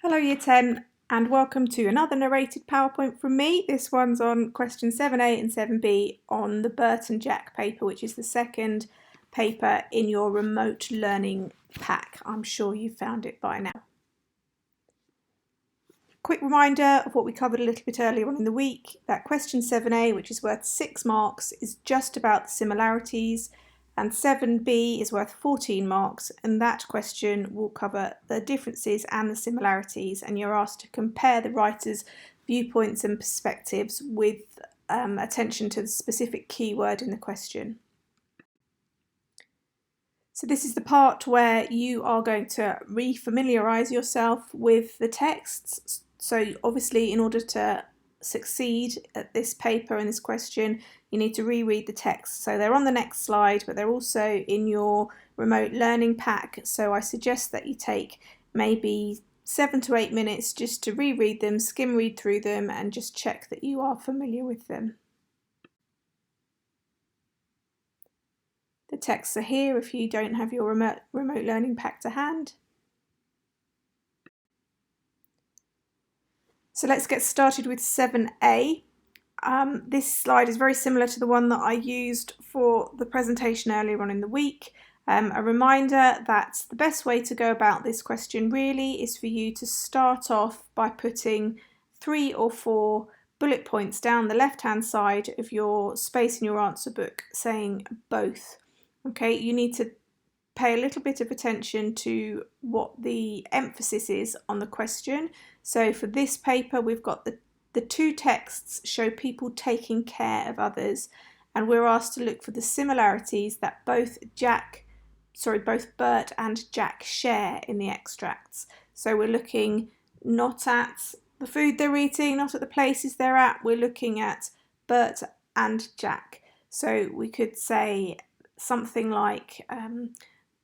Hello Year 10 and welcome to another narrated PowerPoint from me. This one's on question 7A and 7B on the Bert and Jack paper, which is the second paper in your remote learning pack. I'm sure you've found it by now. Quick reminder of what we covered a little bit earlier on in the week, that question 7A, which is worth 6 marks, is just about the similarities, and 7B is worth 14 marks, and that question will cover the differences and the similarities, and you're asked to compare the writer's viewpoints and perspectives with attention to the specific keyword in the question. So this is the part where you are going to re-familiarise yourself with the texts. So obviously, in order to succeed at this paper and this question, you need to reread the text. So they're on the next slide, but they're also in your remote learning pack. So I suggest that you take maybe 7 to 8 minutes just to reread them, skim read through them, and just check that you are familiar with them. The texts are here if you don't have your remote learning pack to hand. So let's get started with 7A. This slide is very similar to the one that I used for the presentation earlier on in the week. A reminder that the best way to go about this question really is for you to start off by putting 3 or 4 bullet points down the left-hand side of your space in your answer book saying both. Okay, you need to pay a little bit of attention to what the emphasis is on the question. So for this paper, we've got the two texts show people taking care of others, and we're asked to look for the similarities that both Bert and Jack share in the extracts. So we're looking not at the food they're eating, not at the places they're at, we're looking at Bert and Jack. So we could say something like,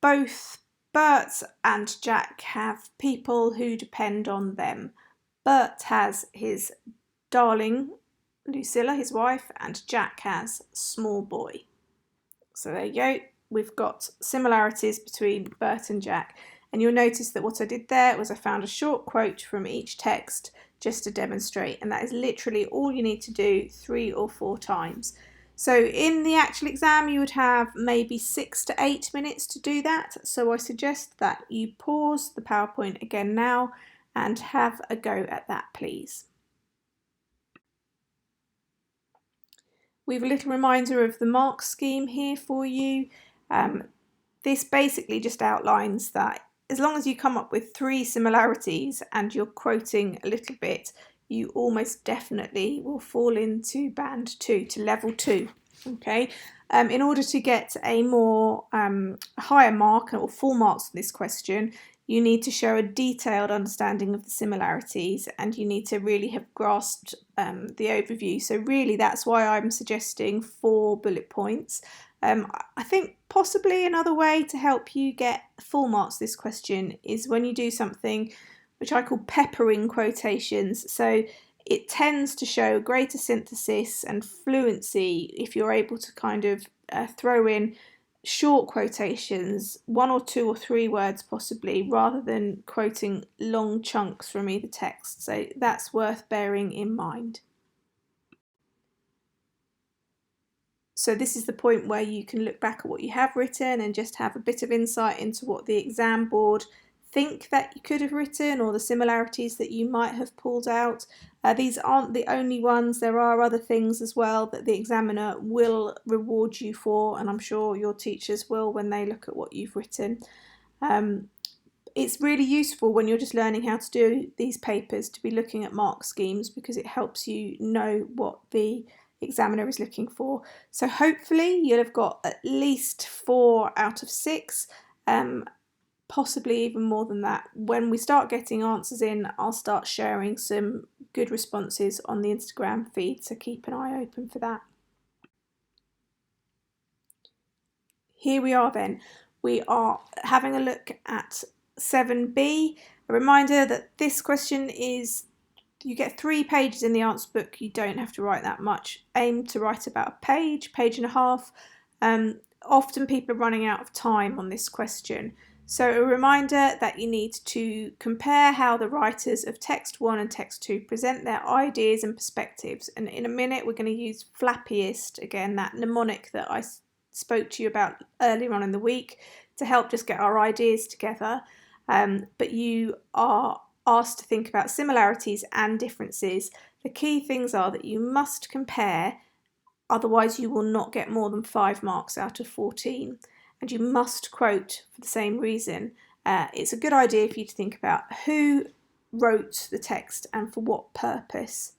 both Bert and Jack have people who depend on them. Bert has his darling Lucilla, his wife, and Jack has small boy. So there you go, we've got similarities between Bert and Jack. And you'll notice that what I did there was I found a short quote from each text just to demonstrate, and that is literally all you need to do 3 or 4 times. So in the actual exam, you would have maybe 6 to 8 minutes to do that. So I suggest that you pause the PowerPoint again now and have a go at that, please. We have a little reminder of the mark scheme here for you. This basically just outlines that as long as you come up with 3 similarities and you're quoting a little bit, you almost definitely will fall into band 2, to level 2. Okay, in order to get a more higher mark or full marks for this question, you need to show a detailed understanding of the similarities, and you need to really have grasped the overview. So really that's why I'm suggesting 4 bullet points. I think possibly another way to help you get full marks this question is when you do something which I call peppering quotations. So it tends to show greater synthesis and fluency if you're able to kind of throw in short quotations, 1 or 2 or 3 words possibly, rather than quoting long chunks from either text. So that's worth bearing in mind. So this is the point where you can look back at what you have written and just have a bit of insight into what the exam board think that you could have written, or the similarities that you might have pulled out. These aren't the only ones. There are other things as well that the examiner will reward you for, and I'm sure your teachers will when they look at what you've written. It's really useful when you're just learning how to do these papers to be looking at mark schemes, because it helps you know what the examiner is looking for. So hopefully you'll have got at least 4 out of 6. Possibly even more than that. When we start getting answers in, I'll start sharing some good responses on the Instagram feed, so keep an eye open for that. Here we are then. We are having a look at 7B. A reminder that this question is, you get 3 pages in the answer book, you don't have to write that much. Aim to write about a page and a half. Often people are running out of time on this question. So a reminder that you need to compare how the writers of text 1 and text 2 present their ideas and perspectives. And in a minute we're going to use flappiest, again that mnemonic that I spoke to you about earlier on in the week, to help just get our ideas together. But you are asked to think about similarities and differences. The key things are that you must compare, otherwise you will not get more than 5 marks out of 14. And you must quote for the same reason. It's a good idea for you to think about who wrote the text and for what purpose.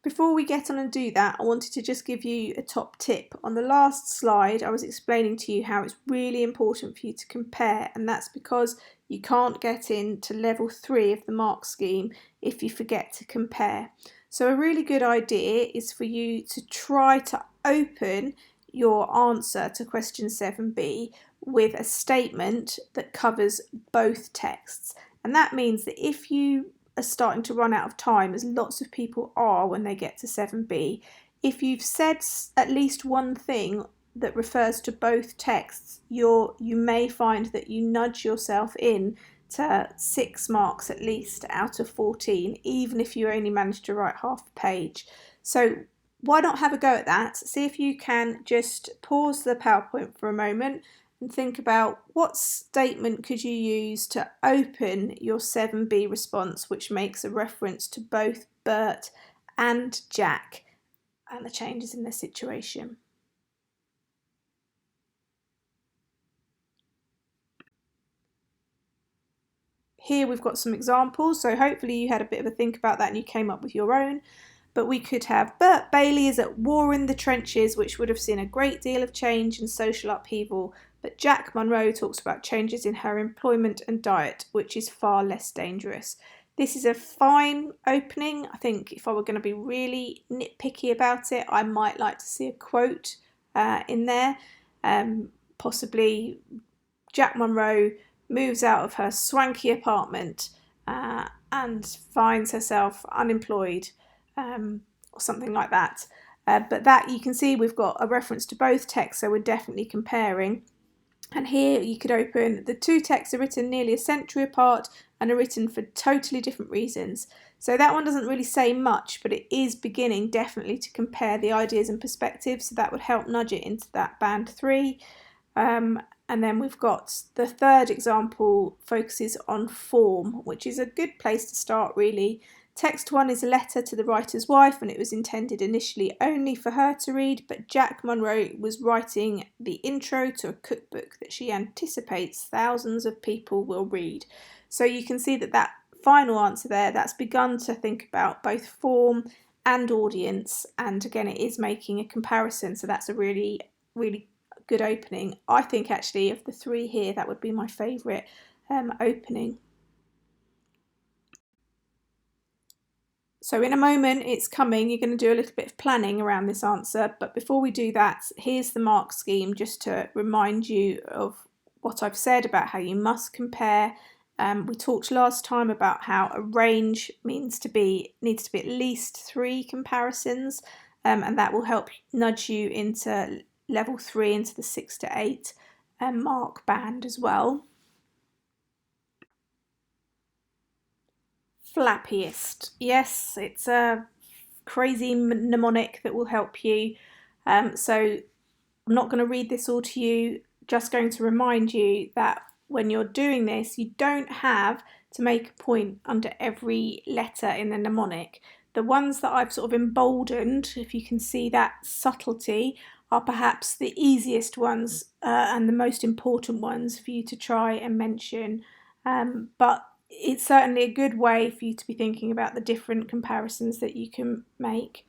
Before we get on and do that, I wanted to just give you a top tip. On the last slide, I was explaining to you how it's really important for you to compare, and that's because you can't get into level 3 of the mark scheme if you forget to compare. So a really good idea is for you to try to open your answer to question 7b with a statement that covers both texts. And that means that if you are starting to run out of time, as lots of people are when they get to 7b, if you've said at least one thing that refers to both texts, you may find that you nudge yourself in to 6 marks at least out of 14, even if you only manage to write half a page. So why not have a go at that? See if you can just pause the PowerPoint for a moment and think about what statement could you use to open your 7b response, which makes a reference to both Bert and Jack and the changes in their situation. Here we've got some examples, so hopefully you had a bit of a think about that and you came up with your own. But we could have Bert Bailey is at war in the trenches, which would have seen a great deal of change and social upheaval, but Jack Monroe talks about changes in her employment and diet, which is far less dangerous. This is a fine opening. I think if I were going to be really nitpicky about it, I might like to see a quote in there. Possibly Jack Monroe moves out of her swanky apartment and finds herself unemployed, or something like that. But that you can see we've got a reference to both texts, so we're definitely comparing. And here you could open, the two texts are written nearly a century apart and are written for totally different reasons. So that one doesn't really say much, but it is beginning definitely to compare the ideas and perspectives, so that would help nudge it into that band 3. And then we've got the third example focuses on form, which is a good place to start really. Text 1 is a letter to the writer's wife, and it was intended initially only for her to read, but Jack Monroe was writing the intro to a cookbook that she anticipates thousands of people will read. So you can see that final answer there, that's begun to think about both form and audience, and again it is making a comparison, so that's a really, really good opening. I think actually of the 3 here, that would be my favourite opening. So in a moment it's coming, you're going to do a little bit of planning around this answer, but before we do that, here's the mark scheme just to remind you of what I've said about how you must compare. We talked last time about how a range needs to be at least 3 comparisons, and that will help nudge you into level 3, into the 6 to 8 mark band as well. Flappiest. Yes, it's a crazy mnemonic that will help you. So I'm not going to read this all to you, just going to remind you that when you're doing this, you don't have to make a point under every letter in the mnemonic. The ones that I've sort of emboldened, if you can see that subtlety, are perhaps the easiest ones and the most important ones for you to try and mention. But it's certainly a good way for you to be thinking about the different comparisons that you can make.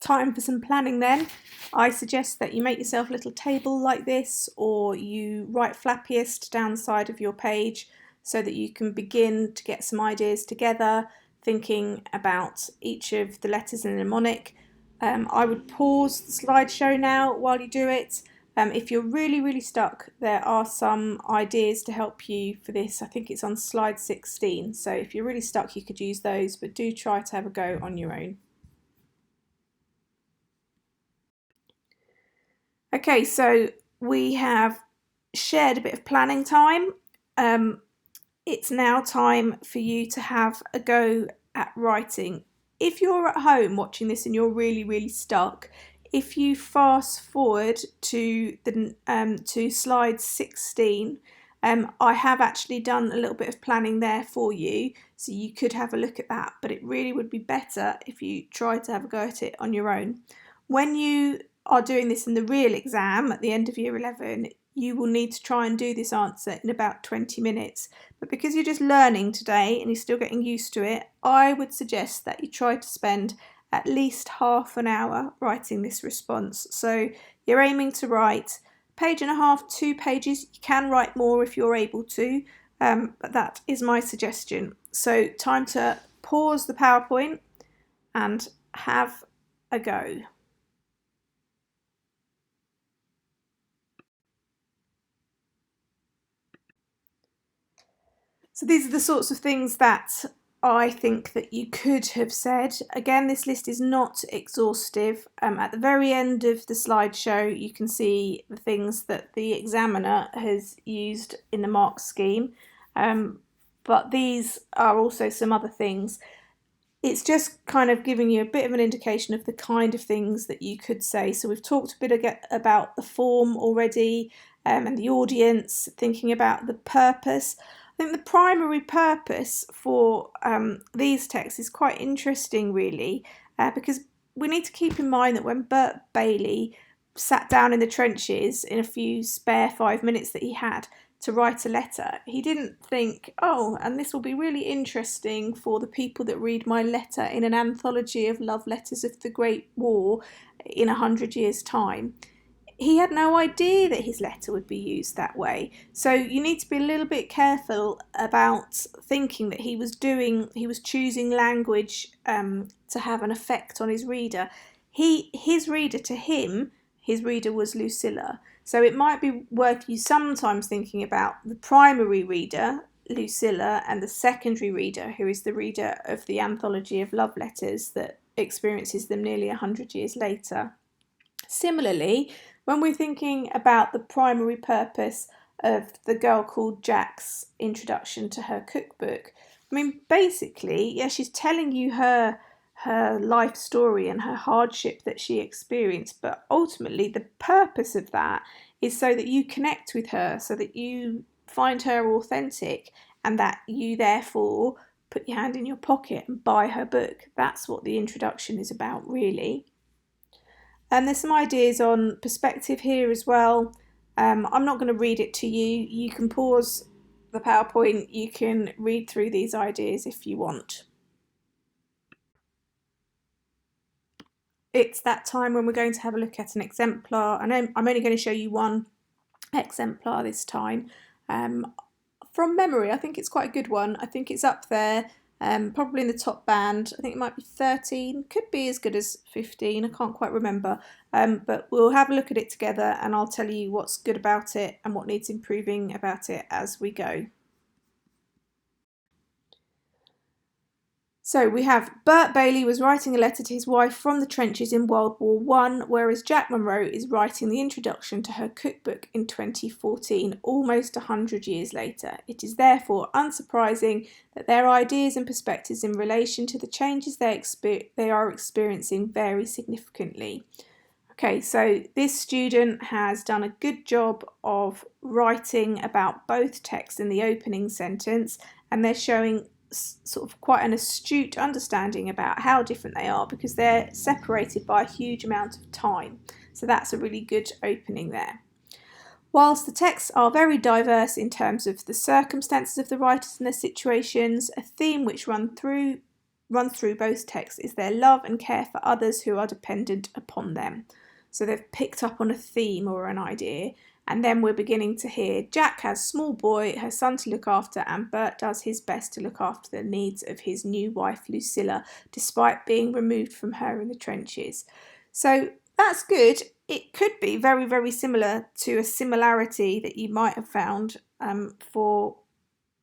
Time for some planning then. I suggest that you make yourself a little table like this, or you write flappiest down the side of your page so that you can begin to get some ideas together, thinking about each of the letters in the mnemonic. I would pause the slideshow now while you do it. If you're really, really stuck, there are some ideas to help you for this. I think it's on slide 16. So if you're really stuck, you could use those, but do try to have a go on your own. Okay, so we have shared a bit of planning time. It's now time for you to have a go at writing. If you're at home watching this and you're really stuck, if you fast forward to slide 16, I have actually done a little bit of planning there for you, so you could have a look at that, but it really would be better if you tried to have a go at it on your own. When you are doing this in the real exam at the end of year 11, you will need to try and do this answer in about 20 minutes. But because you're just learning today and you're still getting used to it, I would suggest that you try to spend at least half an hour writing this response. So you're aiming to write page and a half, 2 pages. You can write more if you're able to, but that is my suggestion. So time to pause the PowerPoint and have a go. So these are the sorts of things that I think that you could have said. Again, this list is not exhaustive. At the very end of the slideshow, you can see the things that the examiner has used in the mark scheme, but these are also some other things. It's just kind of giving you a bit of an indication of the kind of things that you could say. So we've talked a bit about the form already, and the audience, thinking about the purpose. I think the primary purpose for these texts is quite interesting, really, because we need to keep in mind that when Bert Bailey sat down in the trenches in a few spare 5 minutes that he had to write a letter, he didn't think, oh, and this will be really interesting for the people that read my letter in an anthology of love letters of the Great War in 100 years' time. He had no idea that his letter would be used that way. So you need to be a little bit careful about thinking that he was choosing language to have an effect on his reader. His reader was Lucilla. So it might be worth you sometimes thinking about the primary reader, Lucilla, and the secondary reader, who is the reader of the anthology of love letters that experiences them nearly 100 years later. Similarly, when we're thinking about the primary purpose of the girl called Jack's introduction to her cookbook, I mean, basically, yeah, she's telling you her life story and her hardship that she experienced, but ultimately the purpose of that is so that you connect with her, so that you find her authentic, and that you therefore put your hand in your pocket and buy her book. That's what the introduction is about, really. And there's some ideas on perspective here as well. I'm not going to read it to you. You can pause the PowerPoint. You can read through these ideas if you want. It's that time when we're going to have a look at an exemplar. And I'm only going to show you one exemplar this time. From memory, I think it's quite a good one. I think it's up there. Probably in the top band. I think it might be 13, could be as good as 15, I can't quite remember, but we'll have a look at it together and I'll tell you what's good about it and what needs improving about it as we go. So we have Bert Bailey was writing a letter to his wife from the trenches in World War I, whereas Jack Monroe is writing the introduction to her cookbook in 2014, almost 100 years later. It is therefore unsurprising that their ideas and perspectives in relation to the changes they are experiencing vary significantly. Okay, so this student has done a good job of writing about both texts in the opening sentence, and they're showing sort of quite an astute understanding about how different they are because they're separated by a huge amount of time. So that's a really good opening there. Whilst the texts are very diverse in terms of the circumstances of the writers and their situations, a theme which runs through both texts is their love and care for others who are dependent upon them. So they've picked up on a theme or an idea. And then we're beginning to hear Jack has small boy, her son to look after, and Bert does his best to look after the needs of his new wife Lucilla, despite being removed from her in the trenches. So that's good. It could be very similar to a similarity that you might have found for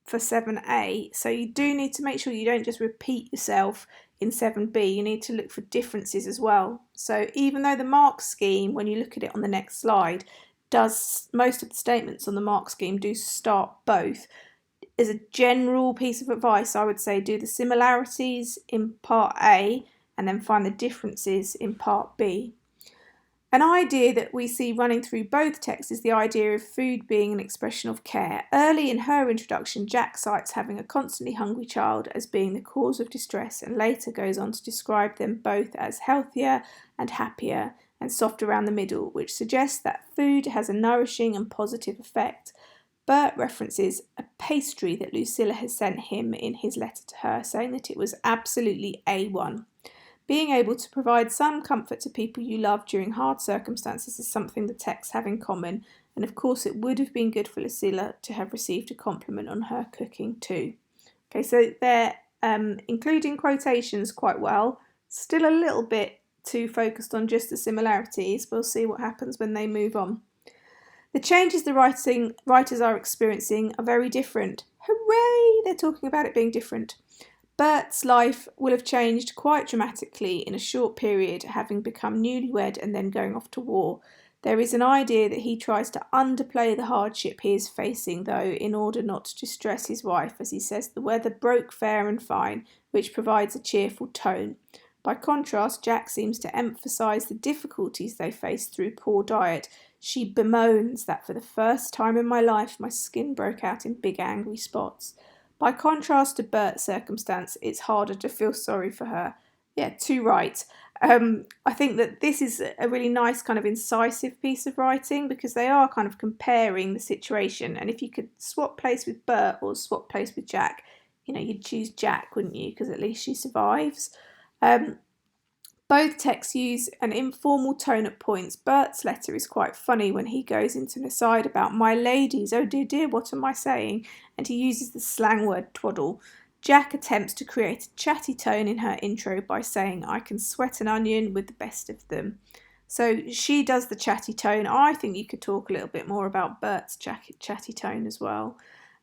7A. So you do need to make sure you don't just repeat yourself in 7b, you need to look for differences as well. So even though the mark scheme, when you look at it on the next slide, does most of the statements on the mark scheme do start both, as a general piece of advice, I would say do the similarities in part A and then find the differences in part B. An idea that we see running through both texts is the idea of food being an expression of care. Early in her introduction, Jack cites having a constantly hungry child as being the cause of distress, and later goes on to describe them both as healthier and happier and soft around the middle, which suggests that food has a nourishing and positive effect. Bert references a pastry that Lucilla has sent him in his letter to her, saying that it was absolutely A1. Being able to provide some comfort to people you love during hard circumstances is something the texts have in common, and of course it would have been good for Lucilla to have received a compliment on her cooking too. Okay, so they're including quotations quite well. Still a little bit too focused on just the similarities. We'll see what happens when they move on. The changes the writers are experiencing are very different. Hooray! They're talking about it being different. Bert's life will have changed quite dramatically in a short period, having become newlywed and then going off to war. There is an idea that he tries to underplay the hardship he is facing, though, in order not to distress his wife, as he says the weather broke fair and fine, which provides a cheerful tone. By contrast, Jack seems to emphasise the difficulties they face through poor diet. She bemoans that for the first time in my life my skin broke out in big angry spots. By contrast to Bert's circumstance, it's harder to feel sorry for her. Yeah, too right. I think that this is a really nice kind of incisive piece of writing, because they are kind of comparing the situation, and if you could swap place with Bert or swap place with Jack, you'd choose Jack, wouldn't you? Because at least she survives. Both texts use an informal tone at points. Bert's letter is quite funny when he goes into an aside about my ladies, oh dear dear, what am I saying? And he uses the slang word twaddle. Jack attempts to create a chatty tone in her intro by saying, I can sweat an onion with the best of them. So she does the chatty tone. I think you could talk a little bit more about Bert's chatty tone as well.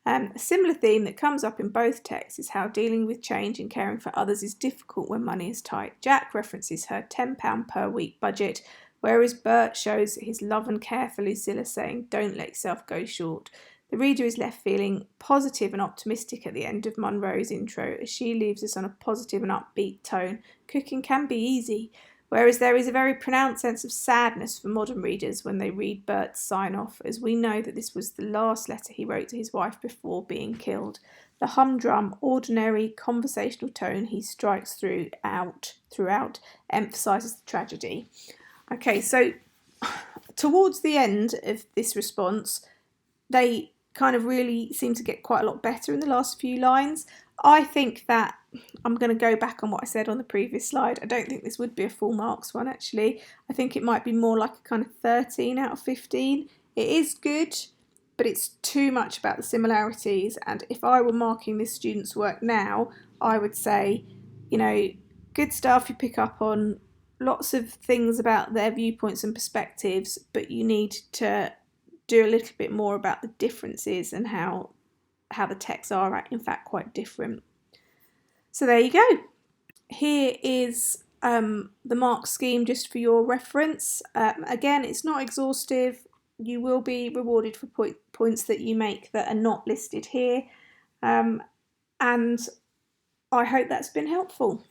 A similar theme that comes up in both texts is how dealing with change and caring for others is difficult when money is tight. Jack references her £10 per week budget, whereas Bert shows his love and care for Lucilla, saying, don't let yourself go short. The reader is left feeling positive and optimistic at the end of Munro's intro, as she leaves us on a positive and upbeat tone. Cooking can be easy. Whereas there is a very pronounced sense of sadness for modern readers when they read Bert's sign-off, as we know that this was the last letter he wrote to his wife before being killed. The humdrum, ordinary, conversational tone he strikes throughout emphasises the tragedy. Okay, so towards the end of this response, they kind of really seem to get quite a lot better in the last few lines. I think that I'm going to go back on what I said on the previous slide. I don't think this would be a full marks one, actually. I think it might be more like a kind of 13 out of 15. It is good, but it's too much about the similarities. And if I were marking this student's work now, I would say, good stuff you pick up on, lots of things about their viewpoints and perspectives, but you need to do a little bit more about the differences and how the texts are in fact quite different. So there you go. Here is the mark scheme just for your reference. Again, it's not exhaustive. You will be rewarded for points that you make that are not listed here. And I hope that's been helpful.